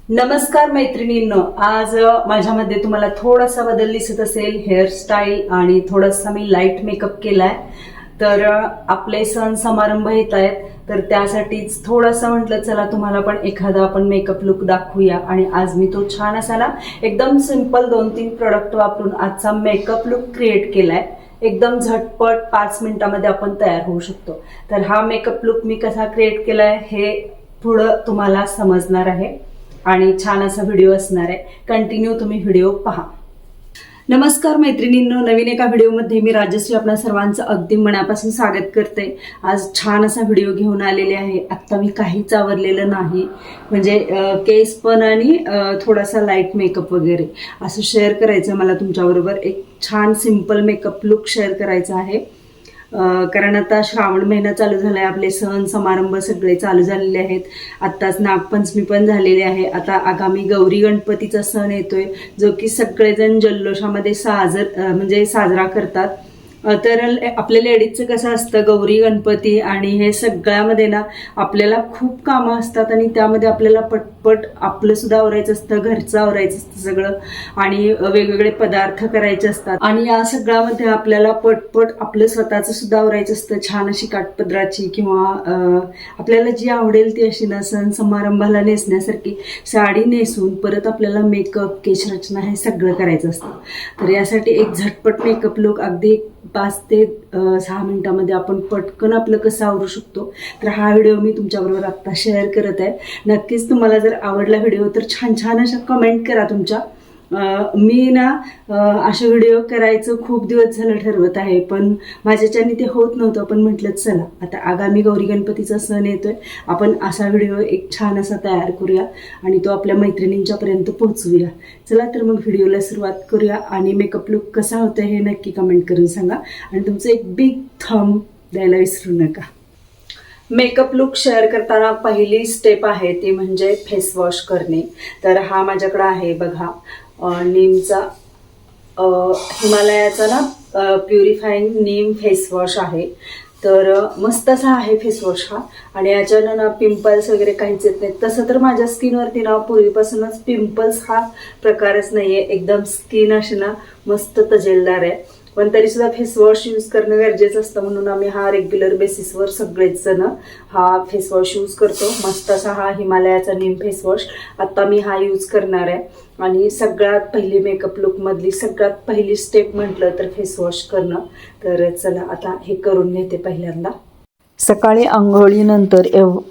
नमस्कार मैत्रिणींनो, आज माझ्यामध्ये तुम्हाला थोडासा बदल दिसत असेल. हेअरस्टाईल आणि थोडासा मी लाईट मेकअप केलाय. तर आपले सण समारंभ येत आहेत, तर त्यासाठीच थोडासा म्हटलं चला तुम्हाला पण एखादा आपण मेकअप लुक दाखवूया. आणि आज मी तो छान असा ना एकदम सिंपल 2-3 प्रोडक्ट वापरून आजचा मेकअप लुक क्रिएट केलाय. एकदम झटपट 5 मिनिटांमध्ये आपण तयार होऊ शकतो. तर हा मेकअप लुक मी कसा क्रिएट केलाय हे पुढं तुम्हाला समजणार आहे आणि छान असा व्हिडिओ असणार आहे. कंटिन्यू तुम्ही व्हिडिओ पहा. नमस्कार मैत्रिणींनो, नवीन एका व्हिडिओमध्ये मी राजश्री आपल्या सर्वांचं अगदी मनापासून स्वागत करते. आज छान असा व्हिडिओ घेऊन आलेले आहे. आत्ता मी काहीच आवरलेलं नाही, म्हणजे केस पण आणि थोडासा लाईट मेकअप वगैरे असं शेअर करायचं मला तुमच्याबरोबर. एक छान सिंपल मेकअप लुक शेअर करायचा आहे. कारण आता श्रावण महिना चालू झालाय, आपले सण समारंभ सगळे चालू झालेले आहेत. आत्ताच नागपंचमी पण झालेली आहे. आता आगामी गौरी गणपतीचा सण येतोय, जो की सगळेजण जल्लोषामध्ये साजरा करतात. तर आपल्या लेडीजचं कसं असतं, गौरी गणपती आणि हे सगळ्यामध्ये ना आपल्याला खूप कामं असतात आणि त्यामध्ये आपल्याला पटपट आपलं सुद्धा आवरायचं असतं, घरचं आवरायचं असतं सगळं, आणि वेगवेगळे पदार्थ करायचे असतात. आणि या सगळ्यामध्ये आपल्याला पटपट आपलं स्वतःचं सुद्धा आवरायचं असतं. छान अशी काठपदराची किंवा आपल्याला जी आवडेल ती अशी ना सण समारंभाला नेसण्यासारखी साडी नेसून परत आपल्याला मेकअप, केशरचना हे सगळं करायचं असतं. तर यासाठी एक झटपट मेकअप लुक अगदी 5 ते 6 मिनिटांमध्ये आपण पटकन आपलं कसं आवरू शकतो, तर हा व्हिडिओ मी तुमच्याबरोबर आत्ता शेअर करत आहे. नक्कीच तुम्हाला जर आवडला व्हिडिओ तर छान छान अशा कमेंट करा तुमच्या. मी ना असे व्हिडिओ करायचं खूप दिवस झालं ठरवत आहे, पण माझ्याच्याने ते होत नव्हतं. पण म्हटलं चला आता आगामी गौरी गणपतीचा सण येतोय, आपण असा व्हिडिओ एक छान असा तयार करूया आणि तो आपल्या मैत्रिणींच्या पर्यंत पोहोचवूया. चला तर मग व्हिडिओला सुरुवात करूया. आणि मेकअप लुक कसा होतं हे नक्की कमेंट करून सांगा आणि तुमचं एक बिग थंब द्यायला विसरू नका. मेकअप लुक शेअर करताना पहिली स्टेप आहे ती म्हणजे फेस वॉश करणे. तर हा माझ्याकडे आहे बघा, नीमचा हिमालयाचा ना प्युरिफाईंग नीम फेस वॉश आहे. तर मस्त असा आहे फेस वॉश हा, आणि याच्यानं ना पिंपल्स वगैरे काहीच येत नाही. तसं तर माझ्या स्किनवरती ना पूर्वीपासूनच पिंपल्स हा प्रकारच नाहीये. एकदम स्किन अशी ना मस्त तजेलदार आहे, पण तरी सुद्धा फेस वॉश यूज करणं गरजेचं असतं. म्हणून आम्ही हा रेग्युलर बेसिसवर सगळेच जण हा फेस वॉश यूज करतो. मस्त असा हा हिमालयाचा नीम फेस वॉश आता मी हा यूज करणार आहे. आणि सगळ्यात पहिली मेकअप लुक मधली सगळ्यात पहिली स्टेप म्हटलं तर फेस वॉश करणं. तर चला आता हे करून घेते पहिल्यांदा. सकाळी आंघोळीनंतर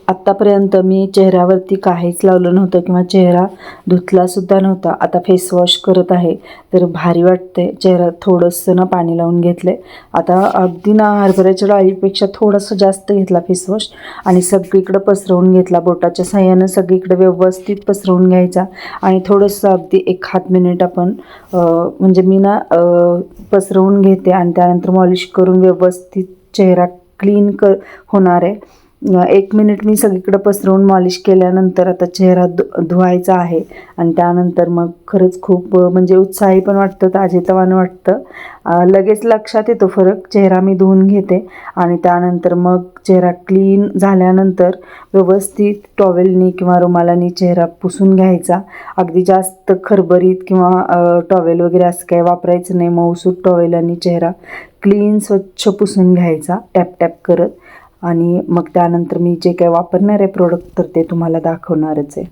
आत्तापर्यंत मी चेहऱ्यावरती काहीच लावलं नव्हतं किंवा चेहरा धुतला सुद्धा नव्हता. आता फेस वॉश करत आहे तर भारी वाटते. चेहऱ्यात थोडंसं ना पाणी लावून घेतले. आता अगदी ना हरभऱ्याच्या डाळीपेक्षा थोडंसं जास्त घेतला फेस वॉश आणि सगळीकडं पसरवून घेतला. बोटाच्या साह्यानं सगळीकडे व्यवस्थित पसरवून घ्यायचा आणि थोडंसं अगदी 1 मिनिट आपण म्हणजे मी ना पसरवून घेते आणि त्यानंतर मॉलिश करून व्यवस्थित चेहरा क्लीन होणार आहे. 1 मिनिट मी सगळीकडे पसरवून मॉलिश केल्यानंतर आता चेहरा धुवायचा आहे. आणि त्यानंतर मग खरंच खूप म्हणजे उत्साही पण वाटतं, ताजेतवानं वाटतं. लगेच लक्षात येतो फरक. चेहरा मी धुवून घेते आणि त्यानंतर मग चेहरा क्लीन झाल्यानंतर व्यवस्थित टॉवेलनी किंवा रुमालानी चेहरा पुसून घ्यायचा. अगदी जास्त खरबरीत किंवा टॉवेल वगैरे असं काही वापरायचं नाही. मऊसूत टॉवेलानी चेहरा क्लीन स्वच्छ पुसून घ्यायचा टॅप टॅप करत. आणि मग त्यानंतर मी जे काही वापरणार आहे प्रोडक्ट तर ते तुम्हाला दाखवणारच आहे.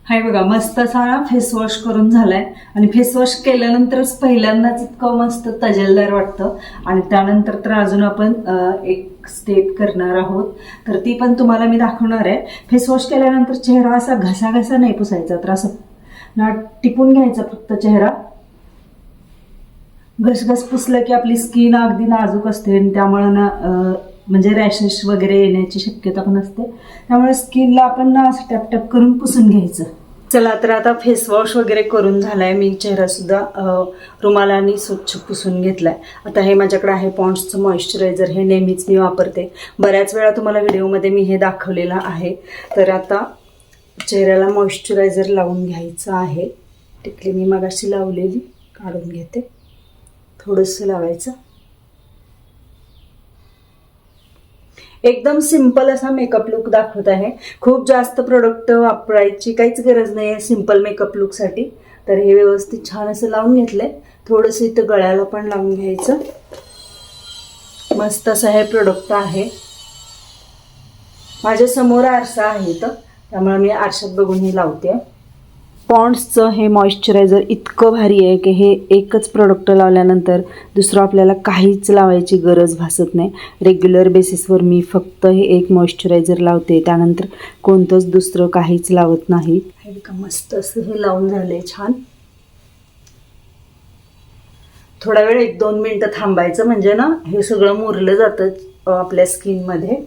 हाय बघा, मस्त असा फेस वॉश करून झालाय. आणि फेस वॉश केल्यानंतरच पहिल्यांदाच इतकं मस्त तजेलदार वाटतं. आणि त्यानंतर तर अजून आपण एक स्टेप करणार आहोत, तर ती पण तुम्हाला मी दाखवणार आहे. फेस वॉश केल्यानंतर चेहरा असा घसा नाही पुसायचा, तर असं ना टिपून घ्यायचा फक्त चेहरा. घसघस पुसलं की आपली स्किन अगदी नाजूक असते आणि त्यामुळे ना म्हणजे रॅशेस वगैरे येण्याची शक्यता पण असते. त्यामुळे स्किनला आपण ना असं टॅप टॅप करून पुसून घ्यायचं. चला तर आता फेस वॉश वगैरे करून झालाय. मी चेहरा सुद्धा रुमालाने स्वच्छ पुसून घेतलाय. आता हे माझ्याकडे आहे पॉन्ड्सचं मॉइश्चरायझर. हे नेहमीच मी वापरते. बऱ्याच वेळा तुम्हाला व्हिडिओमध्ये मी हे दाखवलेलं आहे. तर आता चेहऱ्याला मॉइश्चरायझर लावून घ्यायचं आहे. टिकली मी मगाशी लावलेली काढून घेते. थोडंसं लावायचं. एकदम सिंपल असा मेकअप लुक दाखवत आहे. खूप जास्त प्रोडक्ट वापरायची काहीच गरज नाही आहे सिंपल मेकअप लुकसाठी. तर हे व्यवस्थित छान असं लावून घेतलंय. थोडंसं इथं गळ्याला पण लावून घ्यायचं. मस्त असं हे प्रोडक्ट आहे. माझ्या समोर आरसा आहे इथं, त्यामुळे मी आरशात बघून हे लावते. पॉन्ड्सचं हे मॉइश्चरायझर इतकं भारी आहे की हे एकच प्रोडक्ट लावल्यानंतर दुसरं आपल्याला काहीच लावायची गरज भासत नाही. रेग्युलर बेसिसवर मी फक्त हे एक मॉइश्चरायझर लावते, त्यानंतर कोणतंच दुसरं काहीच लावत नाही. हे का मस्त असं हे लावून झालंय छान. थोडा वेळ 1-2 मिनिटं थांबायचं, म्हणजे ना हे सगळं मुरलं जातं आपल्या स्किनमध्ये.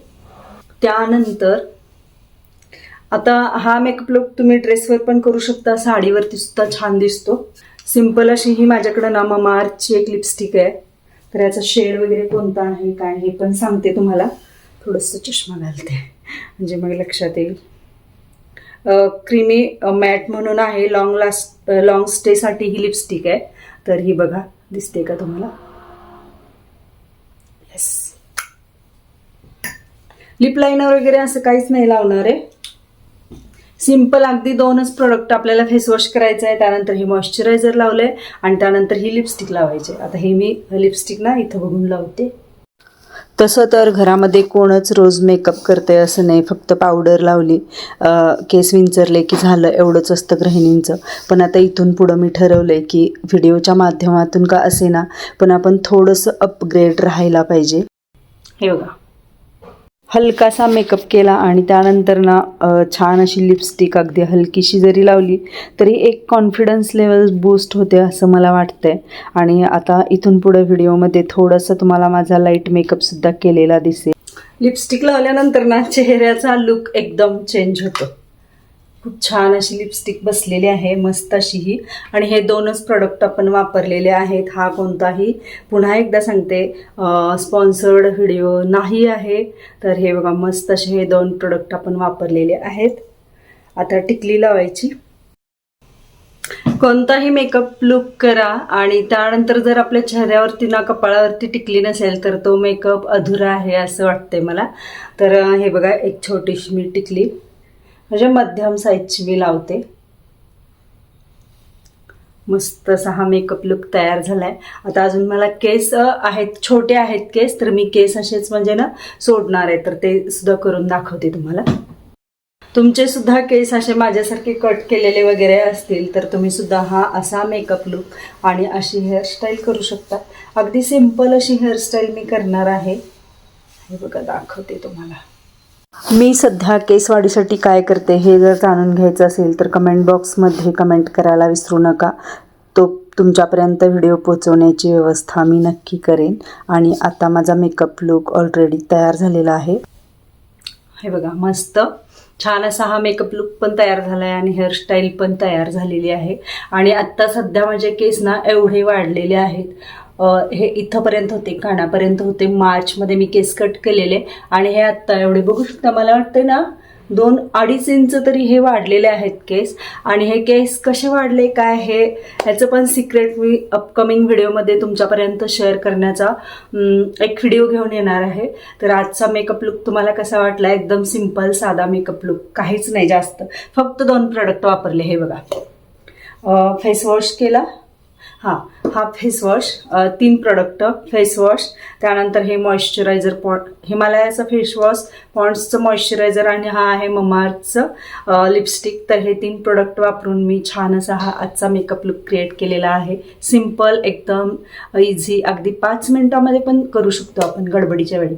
त्यानंतर आता हा मेकअप लुक तुम्ही ड्रेसवर पण करू शकता, साडीवरती सुद्धा छान दिसतो. सिंपल अशी ही माझ्याकडे ना ममाअर्थची एक लिपस्टिक आहे. तर याचा शेड वगैरे कोणता आहे काय हे पण सांगते तुम्हाला. थोडंसं चष्मा घालते म्हणजे मग लक्षात येईल. क्रीमी मॅट म्हणून आहे, लॉंग स्टेसाठी ही लिपस्टिक आहे. तर ही बघा, दिसते का तुम्हाला? येस. लिप लाइनर वगैरे असं काहीच नाही लावणार आहे. सिंपल अगदी 2च प्रोडक्ट आपल्याला फेस वॉश करायचं आहे. त्यानंतर हे मॉइश्चरायझर लावलंय आणि त्यानंतर ही लिपस्टिक लावायची. आता हे मी लिपस्टिक ना इथं बघून लावते. तसं तर घरामध्ये कोणच रोज मेकअप करते असं नाही, फक्त पावडर लावली, केस विंचरले की झालं, एवढंच असतं गृहिणींचं. पण आता इथून पुढं मी ठरवलंय की व्हिडिओच्या माध्यमातून का असे ना, पण आपण थोडंसं अपग्रेड राहायला पाहिजे. हे बघा, हलकासा मेकअप केला आणि त्यानंतर ना छान अशी लिपस्टिक अगदी हलकीशी जरी लावली तरी एक कॉन्फिडन्स लेवल बूस्ट होते असं मला वाटतंय. आणि आता इथून पुढे व्हिडिओमध्ये थोडंसं तुम्हाला माझा लाईट मेकअपसुद्धा केलेला दिसेल. लिपस्टिक लावल्यानंतर ना चेहऱ्याचा लुक एकदम चेंज होतो. खूप छान अशी लिपस्टिक बसलेली आहे, मस्त अशी ही. आणि हे 2च प्रोडक्ट आपण वापरलेले आहेत. हा कोणताही, पुन्हा एकदा सांगते, स्पॉन्सर्ड व्हिडिओ नाही आहे. तर हे बघा, मस्त असे हे 2 प्रोडक्ट आपण वापरलेले आहेत. आता टिकली लावायची. कोणताही मेकअप लुक करा आणि त्यानंतर जर आपल्या चेहऱ्यावरती ना कपाळावरती टिकली नसेल तर तो मेकअप अधुरा आहे असं वाटतंय मला. तर हे बघा, एक छोटीशी मी टिकली म्हणजे मध्यम साईजची मी लावते. मस्त असा हा मेकअप लुक तयार झालाय. आता अजून मला केस आहेत, छोटे आहेत केस, तर मी केस असेच म्हणजे ना सोडणार आहे, तर ते सुद्धा करून दाखवते तुम्हाला. तुमचे सुद्धा केस असे माझ्यासारखे कट केलेले वगैरे असतील तर तुम्ही सुद्धा हा असा मेकअप लुक आणि अशी हेअरस्टाईल करू शकता. अगदी सिंपल अशी हेअरस्टाईल मी करणार आहे. हे बघा, दाखवते तुम्हाला. मी सध्या केस वाढीसाठी काय करते हे जर जाणून घ्यायचं असेल तर कमेंट बॉक्समध्ये कमेंट करायला विसरू नका. तो तुमच्यापर्यंत व्हिडिओ पोहोचवण्याची व्यवस्था मी नक्की करेन. आणि आता माझा मेकअप लुक ऑलरेडी तयार झालेला आहे. हे बघा, मस्त छान असा हा मेकअप लुक पण तयार झाला आहे आणि हेअरस्टाईल पण तयार झालेली आहे. आणि आत्ता सध्या माझे केस ना एवढे वाढलेले आहेत, हे इथंपर्यंत होते, कानापर्यंत होते. मार्चमध्ये मी केस कट केलेले आणि हे आत्ता एवढे बघू शकता. मला वाटते ना 2-2.5 इंच तरी हे वाढलेले आहेत केस. आणि हे केस कसे वाढले काय हे ह्याचं पण सिक्रेट मी अपकमिंग व्हिडिओमध्ये तुमच्यापर्यंत शेअर करण्याचा एक व्हिडिओ घेऊन येणार आहे. तर आजचा मेकअप लुक तुम्हाला कसा वाटला? एकदम सिंपल साधा मेकअप लुक, काहीच नाही जास्त, फक्त 2 प्रोडक्ट वापरले. हे बघा, फेस वॉश केला, हा face wash, 3 product, face wash, त्यानंतर हे मॉइश्चरायझर, हिमालयाचं फेस वॉश, पॉन्ड्सचं मॉइश्चरायझर आणि हा आहे ममाअर्थचं लिपस्टिक. तर हे 3 प्रोडक्ट वापरून मी छान असा हा आजचा मेकअप लुक क्रिएट केलेला आहे. सिंपल, एकदम इझी, अगदी 5 मिनिटामध्ये पण करू शकतो आपण गडबडीच्या वेळी.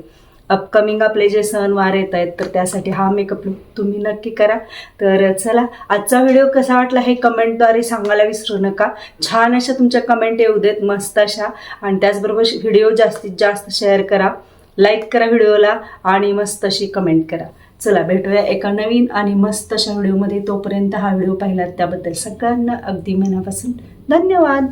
अपकमिंग आपले जे सणवार येत आहेत तर त्यासाठी हा मेकअप लुक तुम्ही नक्की करा. तर चला, आजचा व्हिडिओ कसा वाटला हे कमेंटद्वारे सांगायला विसरू नका. छान अशा तुमच्या कमेंट येऊ देत, मस्त अशा. आणि त्याचबरोबर व्हिडिओ जास्तीत जास्त शेअर करा, लाईक करा व्हिडिओला आणि मस्त अशी कमेंट करा. चला, भेटूया एका नवीन आणि मस्त अशा व्हिडिओमध्ये. तोपर्यंत हा व्हिडिओ पाहिलात त्याबद्दल सगळ्यांना अगदी मनापासून धन्यवाद.